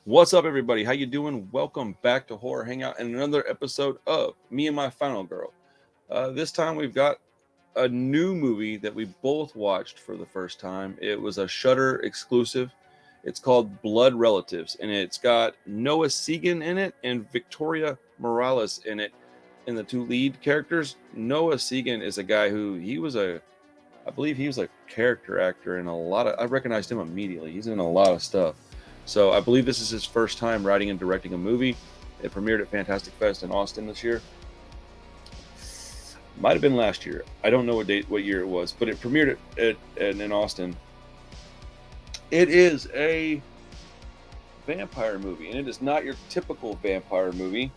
What's up, everybody? How you doing? Welcome back to Horror Hangout and another episode of Me and My Final Girl. This time we've got a new movie that we both watched for the first time. It was a Shudder exclusive. It's called Blood Relatives, and it's got Noah Segan in it and Victoria Morales in it, in the two lead characters. Noah Segan is a guy who I believe he was a character actor in a lot of. I recognized him immediately. He's in a lot of stuff. So I believe this is his first time writing and directing a movie. It premiered at Fantastic Fest in Austin this year. Might have been last year. I don't know what year it was, but it premiered in Austin. It is a vampire movie, and it is not your typical vampire movie.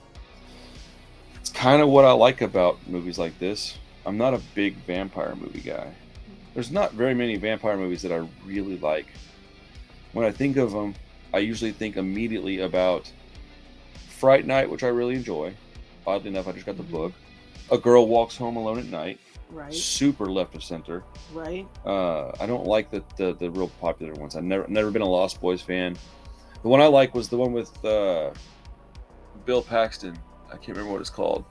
It's kind of what I like about movies like this. I'm not a big vampire movie guy. There's not very many vampire movies that I really like. When I think of them, I usually think immediately about Fright Night, which I really enjoy. Oddly enough, I just got the book. A Girl Walks Home Alone at Night. Right. Super left of center. Right. I don't like the real popular ones. I've never been a Lost Boys fan. The one I like was the one with Bill Paxton. I can't remember what it's called.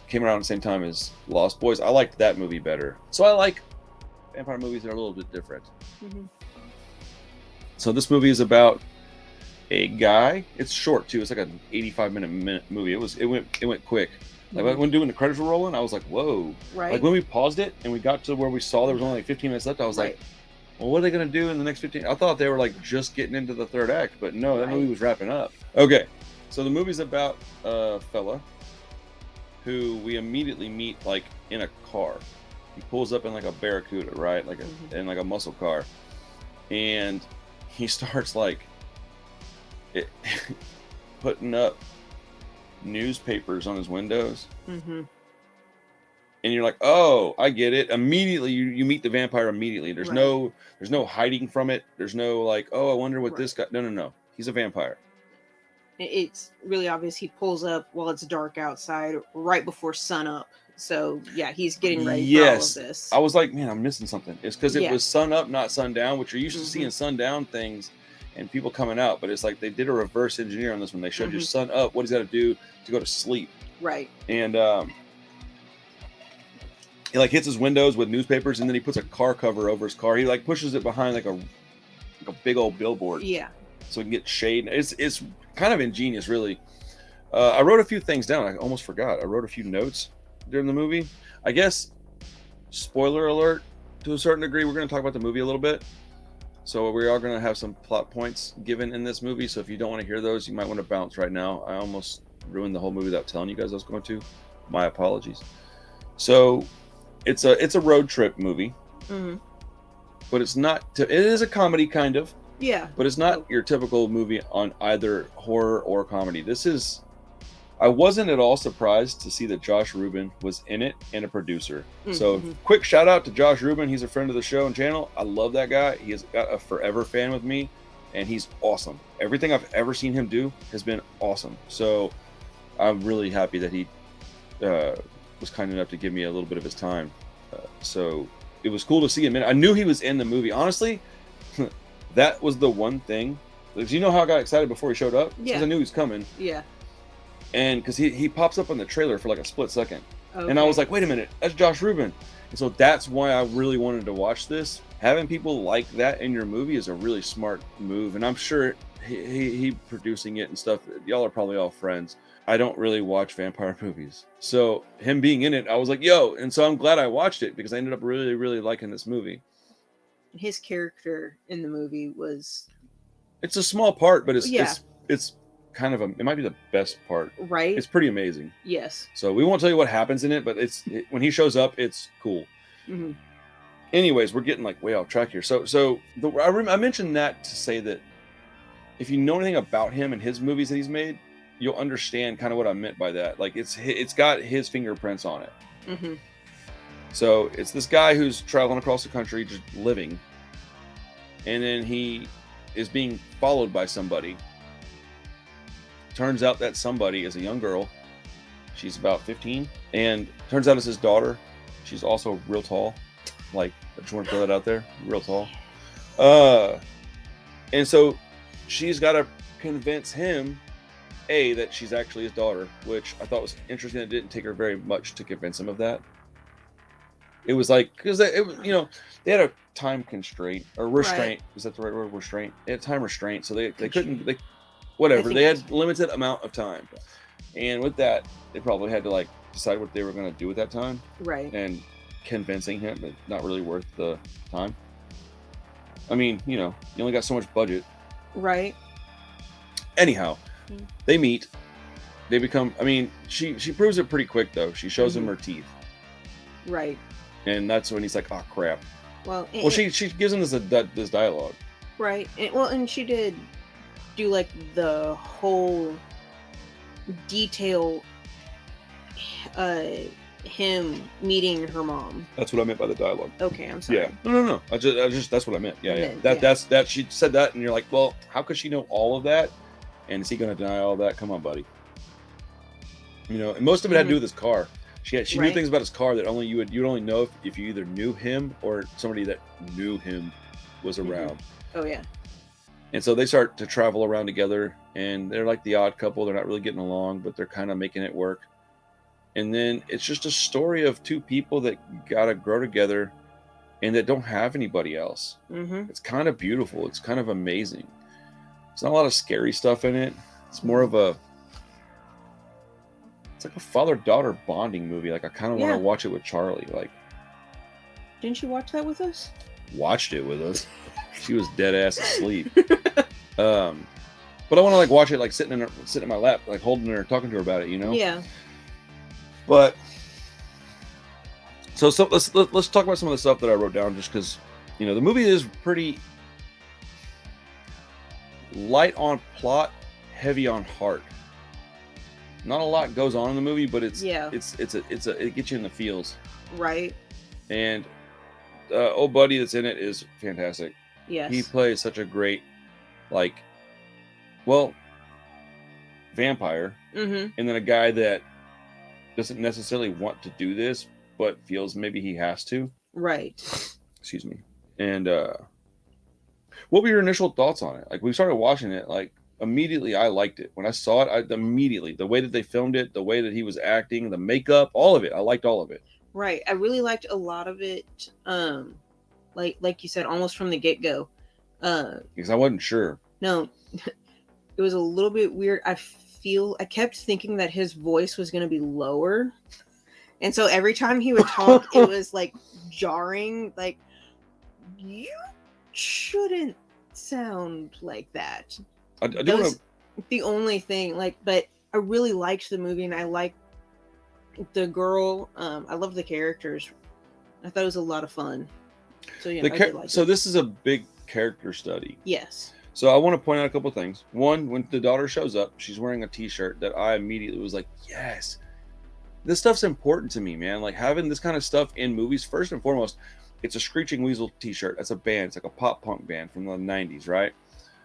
Came around at the same time as Lost Boys. I liked that movie better. So I like vampire movies that are a little bit different. Mm-hmm. So this movie is about a guy. It's short too. It's like an 85-minute movie. It went quick. Like when doing the credits were rolling, I was like, whoa. Right. Like when we paused it and we got to where we saw there was only like 15 minutes left, I was like, well, what are they gonna do in the next 15? I thought they were like just getting into the third act, but no, that movie was wrapping up. Okay, so the movie's about a fella who we immediately meet like in a car. He pulls up in like a Barracuda, right? Like in like a muscle car, and he starts like putting up newspapers on his windows. And you're like, oh, I get it. Immediately you meet the vampire immediately. There's no hiding from it. There's no like, oh, I wonder what this guy. No, he's a vampire. It's really obvious. He pulls up while it's dark outside, right before sunup. So yeah, he's getting ready for all of this. I was like, man, I'm missing something. It's because it was sun up, not sundown, which you're used to seeing sundown things and people coming out, but it's like they did a reverse engineer on this one. They showed you sun up, what he's got to do to go to sleep. Right. And he like hits his windows with newspapers, and then he puts a car cover over his car. He like pushes it behind like a big old billboard. Yeah. So he can get shade. It's kind of ingenious, really. I wrote a few things down. I almost forgot. I wrote a few notes during the movie. I guess, spoiler alert, to a certain degree, we're going to talk about the movie a little bit. So we are going to have some plot points given in this movie. So if you don't want to hear those, you might want to bounce right now. I almost ruined the whole movie without telling you guys I was going to. My apologies. So it's a road trip movie, but it's not. It is a comedy kind of. Yeah. But it's not your typical movie on either horror or comedy. I wasn't at all surprised to see that Josh Rubin was in it and a producer. So quick shout out to Josh Rubin. He's a friend of the show and channel. I love that guy. He has got a forever fan with me, and he's awesome. Everything I've ever seen him do has been awesome. So I'm really happy that he was kind enough to give me a little bit of his time. So it was cool to see him in it. I knew he was in the movie. Honestly, that was the one thing. Because you know how I got excited before he showed up? Because I knew he was coming. Yeah. And because he pops up on the trailer for like a split second. Okay. And I was like, wait a minute, that's Josh Rubin. And so that's why I really wanted to watch this. Having people like that in your movie is a really smart move. And I'm sure he producing it and stuff, y'all are probably all friends. I don't really watch vampire movies. So him being in it, I was like, yo. And so I'm glad I watched it because I ended up really, really liking this movie. His character in the movie was... It's a small part, but it's kind of it might be the best part. Right. It's pretty amazing. Yes. So we won't tell you what happens in it, but when he shows up, it's cool. Anyways, we're getting like way off track here. I mentioned that to say that if you know anything about him and his movies that he's made, you'll understand kind of what I meant by that. Like it's got his fingerprints on it. So it's this guy who's traveling across the country, just living, and then he is being followed by somebody. Turns out that somebody is a young girl. She's about 15, and turns out it's his daughter. She's also real tall. Like, I just want to throw that out there. Real tall. And so she's got to convince him, A, that she's actually his daughter, which I thought was interesting. It didn't take her very much to convince him of that. It was like, because it was, you know, they had a time constraint or restraint. Right. Is that the right word? Restraint. They had time restraint, so they couldn't, whatever. They had limited amount of time, and with that, they probably had to like decide what they were going to do with that time. Right. And convincing him, but not really worth the time. I mean, you know, you only got so much budget. Right. Anyhow, they meet. They become. I mean, she proves it pretty quick though. She shows him her teeth. Right. And that's when he's like, "Oh crap." Well, she gives him this dialogue. Right. And she did do like the whole detail. Him meeting her mom. That's what I meant by the dialogue. Okay, I'm sorry. Yeah. No. I just that's what I meant. Yeah. That's she said that, and you're like, well, how could she know all of that? And is he going to deny all of that? Come on, buddy. You know, and most of it had to do with his car. She knew things about his car that you'd only know if you either knew him or somebody that knew him was around. Oh yeah. And so they start to travel around together, and they're like the odd couple. They're not really getting along, but they're kind of making it work. And then it's just a story of two people that gotta grow together and that don't have anybody else. It's kind of beautiful. It's kind of amazing. There's not a lot of scary stuff in it. It's more of it's like a father-daughter bonding movie. Like I kind of want to watch it with Charlie. Like, didn't you watch that with us? Watched it with us. She was dead ass asleep. But I want to like watch it like sitting in my lap, like holding her, talking to her about it. You know? Yeah. But so let's talk about some of the stuff that I wrote down, just because, you know, the movie is pretty light on plot, heavy on heart. Not a lot goes on in the movie, but it gets you in the feels. Right. And old buddy that's in it is fantastic. Yes. He plays such a great, vampire, and then a guy that doesn't necessarily want to do this, but feels maybe he has to. Right. Excuse me. And what were your initial thoughts on it? Like, we started watching it, like, immediately I liked it. When I saw it, immediately, the way that they filmed it, the way that he was acting, the makeup, all of it. I liked all of it. Right. I really liked a lot of it. Like you said, almost from the get-go. Because I wasn't sure. No, it was a little bit weird. I kept thinking that his voice was going to be lower. And so every time he would talk, it was like jarring. Like, you shouldn't sound like that. That was the only thing. But I really liked the movie, and I liked the girl. I love the characters. I thought it was a lot of fun. So so this is a big character study. Yes. So I want to point out a couple of things. One, when the daughter shows up, she's wearing a t-shirt that I immediately was like, yes, this stuff's important to me, man. Like, having this kind of stuff in movies, first and foremost, it's a Screeching Weasel t-shirt. That's a band. It's like a pop punk band from the 90s, right?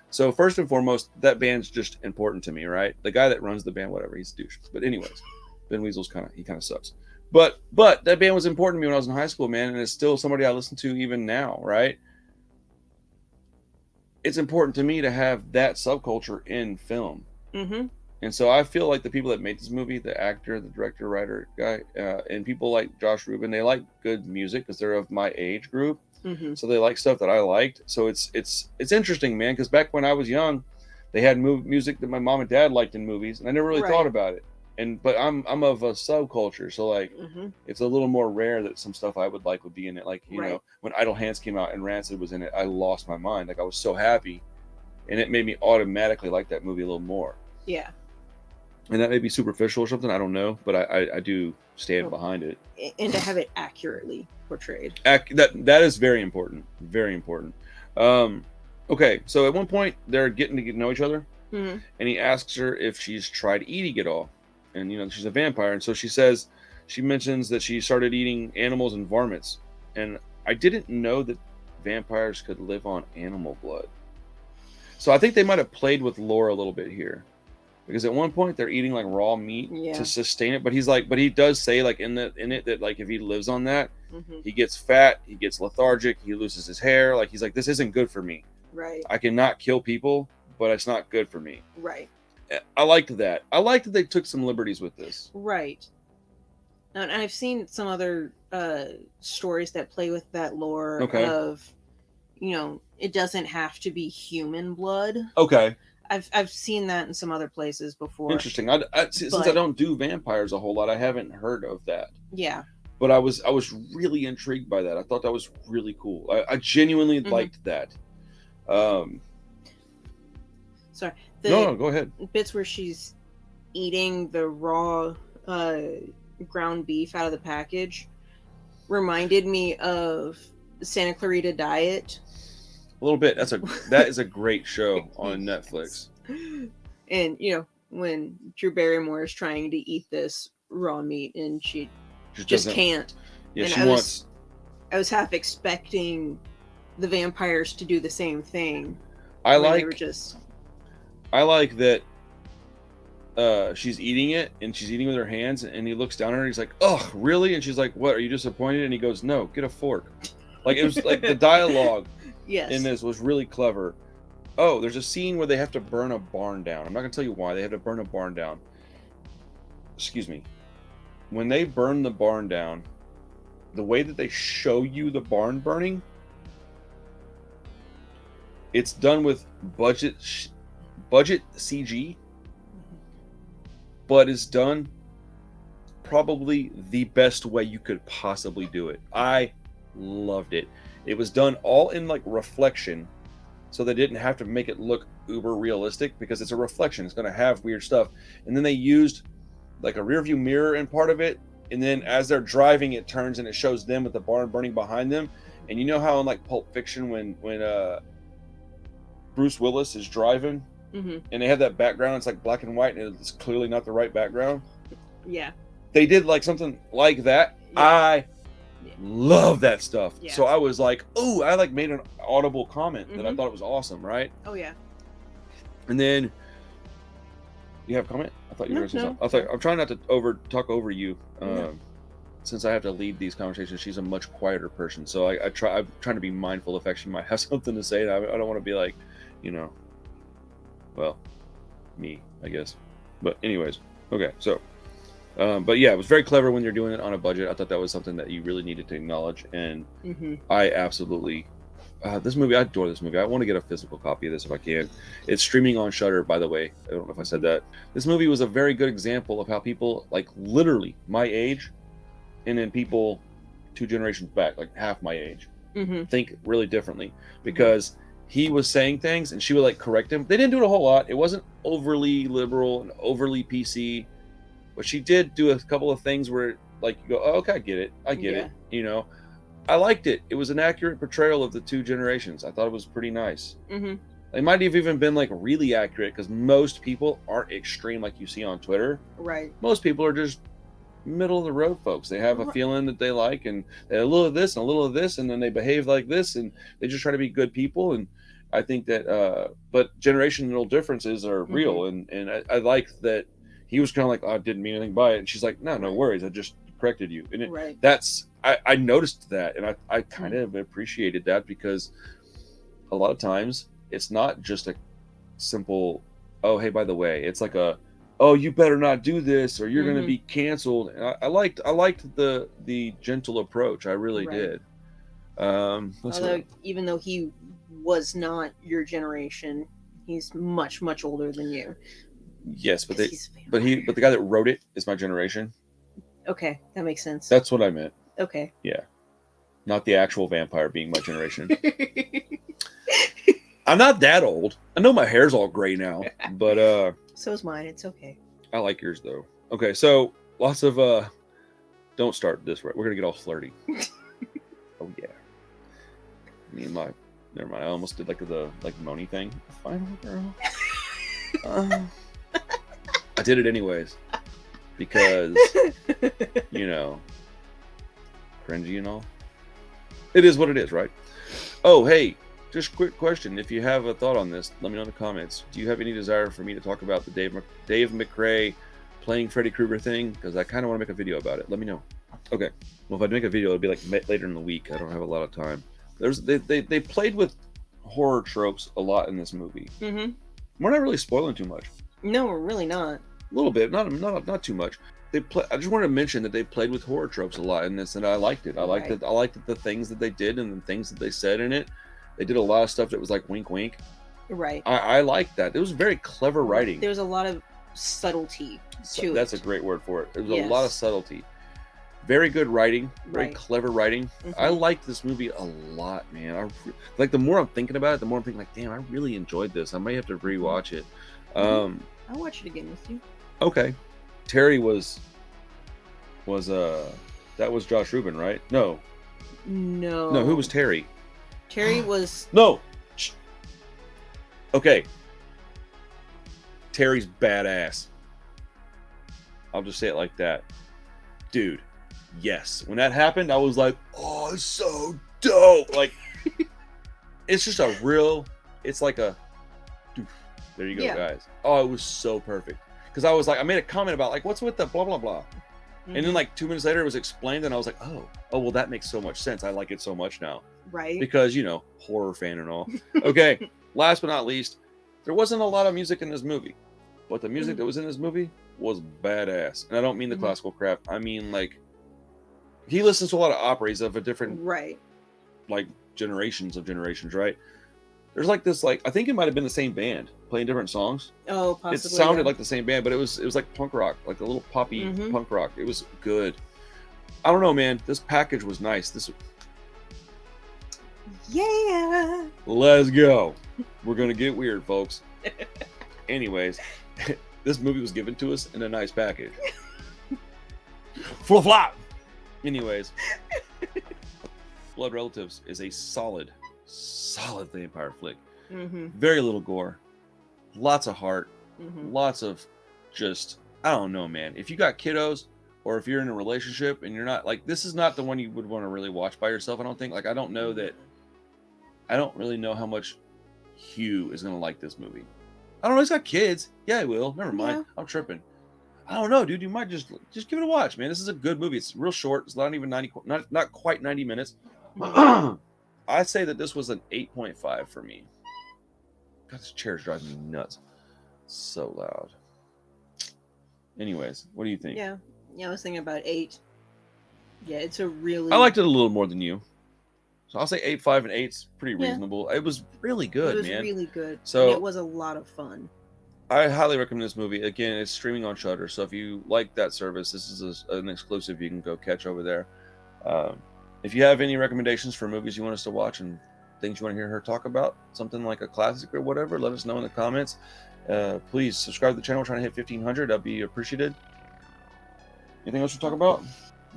So first and foremost, that band's just important to me, right? The guy that runs the band, whatever, he's a douche. But anyways, Ben Weasel's kind of sucks. But that band was important to me when I was in high school, man, and it's still somebody I listen to even now, right? It's important to me to have that subculture in film. Mm-hmm. And so I feel like the people that made this movie, the actor, the director, writer guy, and people like Josh Rubin, they like good music because they're of my age group. Mm-hmm. So they like stuff that I liked. So it's interesting, man, because back when I was young, they had music that my mom and dad liked in movies, and I never really thought about it. But I'm of a subculture, so it's a little more rare that some stuff I would like would be in it. Like, you know, when Idle Hands came out and Rancid was in it, I lost my mind. Like, I was so happy, and it made me automatically like that movie a little more. Yeah. And that may be superficial or something, I don't know, but I do stand behind it. And to have it accurately portrayed. That is very important. Very important. Okay, so at one point they're getting to know each other, and he asks her if she's tried eating it all. And, you know, she's a vampire. And so she mentions that she started eating animals and varmints. And I didn't know that vampires could live on animal blood. So I think they might have played with lore a little bit here. Because at one point they're eating like raw meat to sustain it. But he does say like in it that like if he lives on that, he gets fat, he gets lethargic, he loses his hair. Like, he's like, this isn't good for me. Right. I cannot kill people, but it's not good for me. Right. I liked that. I liked that they took some liberties with this. Right. And I've seen some other stories that play with that lore of, you know, it doesn't have to be human blood. Okay. I've seen that in some other places before. Interesting. Since I don't do vampires a whole lot, I haven't heard of that. Yeah. But I was really intrigued by that. I thought that was really cool. I genuinely liked that. Sorry. No, go ahead. Bits where she's eating the raw ground beef out of the package reminded me of Santa Clarita Diet. A little bit. That is a great show on Netflix. And you know, when Drew Barrymore is trying to eat this raw meat and she just can't. Yeah, and I was half expecting the vampires to do the same thing. I like that she's eating it and she's eating with her hands and he looks down at her and he's like, "Oh, really?" And she's like, "What, are you disappointed?" And he goes, "No, get a fork." Like, it was like the dialogue in this was really clever. Oh, there's a scene where they have to burn a barn down. I'm not gonna tell you why they have to burn a barn down. Excuse me. When they burn the barn down, the way that they show you the barn burning, it's done with budget CG, but it's done probably the best way you could possibly do it. I loved it. It was done all in like reflection, so they didn't have to make it look uber realistic because it's a reflection. It's going to have weird stuff. And then they used like a rear view mirror in part of it, and then as they're driving, it turns and it shows them with the barn burning behind them. And you know how in like Pulp Fiction when Bruce Willis is driving and they have that background, it's like black and white and it's clearly not the right background. Yeah, they did like something like that. I love that stuff. So I was like, oh, I like made an audible comment that I thought it was awesome, right? Oh yeah. And then you have a comment? I thought you were going to say something. I'm trying not to talk over you. Since I have to lead these conversations, she's a much quieter person. So I'm trying to be mindful if she might have something to say. And I don't want to be like, you know, well, me, I guess. But anyways, okay. So, but yeah, it was very clever when you're doing it on a budget. I thought that was something that you really needed to acknowledge. And I absolutely, this movie, I adore this movie. I want to get a physical copy of this if I can. It's streaming on Shudder, by the way. I don't know if I said that. This movie was a very good example of how people, like literally my age, and then people 2 generations back, like half my age, think really differently, because he was saying things and she would like correct him. They didn't do it a whole lot. It wasn't overly liberal and overly PC, but she did do a couple of things where like you go, oh, okay, I get it. You know, I liked it. It was an accurate portrayal of the 2 generations. I thought it was pretty nice. They might have even been like really accurate, because most people aren't extreme like you see on Twitter. Right. Most people are just middle of the road folks. They have a feeling that they like, and they have a little of this and a little of this, and then they behave like this, and they just try to be good people. And I think that but generational differences are real, and I like that he was kind of like, oh, I didn't mean anything by it, and she's like, no worries, I just corrected you. And that's I noticed that, and I kind of appreciated that, because a lot of times it's not just a simple, oh, hey, by the way. It's like a, oh, you better not do this or you're going to be canceled. And I liked the gentle approach. I really did. Although, even though he was not your generation, he's much, much older than you. Yes, but the guy that wrote it is my generation. Okay, that makes sense. That's what I meant. Okay. Yeah. Not the actual vampire being my generation. I'm not that old. I know my hair's all gray now, but so is mine. It's okay. I like yours though. Okay, so lots of don't start this right. We're gonna get all flirty. Oh yeah. Never mind. I almost did like the Moni thing. Final girl. I did it anyways because you know, cringy and all. It is what it is, right? Oh hey. Just quick question. If you have a thought on this, let me know in the comments. Do you have any desire for me to talk about the Dave McRae playing Freddy Krueger thing? Because I kind of want to make a video about it. Let me know. Okay. Well, if I make a video, it'll be like later in the week. I don't have a lot of time. They played with horror tropes a lot in this movie. We're not really spoiling too much. No, we're really not. A little bit, not too much. I just wanted to mention that they played with horror tropes a lot in this, and I liked it. I liked it. I liked the things that they did and the things that they said in it. They did a lot of stuff that was like wink, wink. Right. I liked that. It was very clever writing. There was a lot of subtlety to it. That's a great word for it. There was a lot of subtlety. Very good writing. Very clever writing. I liked this movie a lot, man. Like the more I'm thinking about it, the more I'm thinking like, damn, I really enjoyed this. I may have to rewatch it. I'll watch it again with you. Okay. Terry was that was Josh Rubin, right? No, who was Terry? Terry was okay. Terry's badass. I'll just say it like that. Dude, yes. When that happened, I was like, oh, it's so dope. Like it's just a real, it's like a there you go, guys. Oh, it was so perfect. Because I was like, I made a comment about like, what's with the blah, blah, blah. And then like 2 minutes later, it was explained. And I was like, oh, well, that makes so much sense. I like it so much now. Right. Because, you know, horror fan and all. Okay. Last but not least, there wasn't a lot of music in this movie. But the music that was in this movie was badass. And I don't mean the classical crap. I mean, like, he listens to a lot of operas of a different, like, generations, right? There's like this, like, I think it might have been the same band playing different songs. Oh, possibly. It sounded like the same band, but it was like punk rock, like a little poppy punk rock. It was good. I don't know, man. This package was nice. Yeah. Let's go. We're gonna get weird, folks. Anyways, this movie was given to us in a nice package. Flip flop. Anyways, Blood Relatives is a solid vampire flick. Very little gore, lots of heart, lots of just, I don't know, man. If you got kiddos or if you're in a relationship and you're not, like, this is not the one you would want to really watch by yourself. I don't think, like, I don't really know how much Hugh is gonna like this movie. I don't know. He's got kids. Yeah, he will. Never mind. Yeah. I'm tripping. I don't know, dude. You might just give it a watch, man. This is a good movie. It's real short. It's not even not quite 90 minutes. I say that this was an 8.5 for me. God, this chair's driving me nuts. So loud. Anyways, what do you think? Yeah, I was thinking about 8. Yeah, it's a really... I liked it a little more than you. So I'll say 8.5 and 8's pretty reasonable. It was really good, man. It was really good. So and it was a lot of fun. I highly recommend this movie. Again, it's streaming on Shudder. So if you like that service, this is an exclusive you can go catch over there. If you have any recommendations for movies you want us to watch and things you want to hear her talk about, something like a classic or whatever, let us know in the comments. Please subscribe to the channel. We're trying to hit 1,500. That'd be appreciated. Anything else to talk about?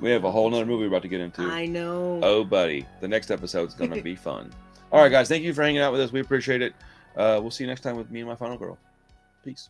We have a whole nother movie we're about to get into. I know. Oh, buddy. The next episode's going to be fun. All right, guys. Thank you for hanging out with us. We appreciate it. We'll see you next time with me and my final girl. Peace.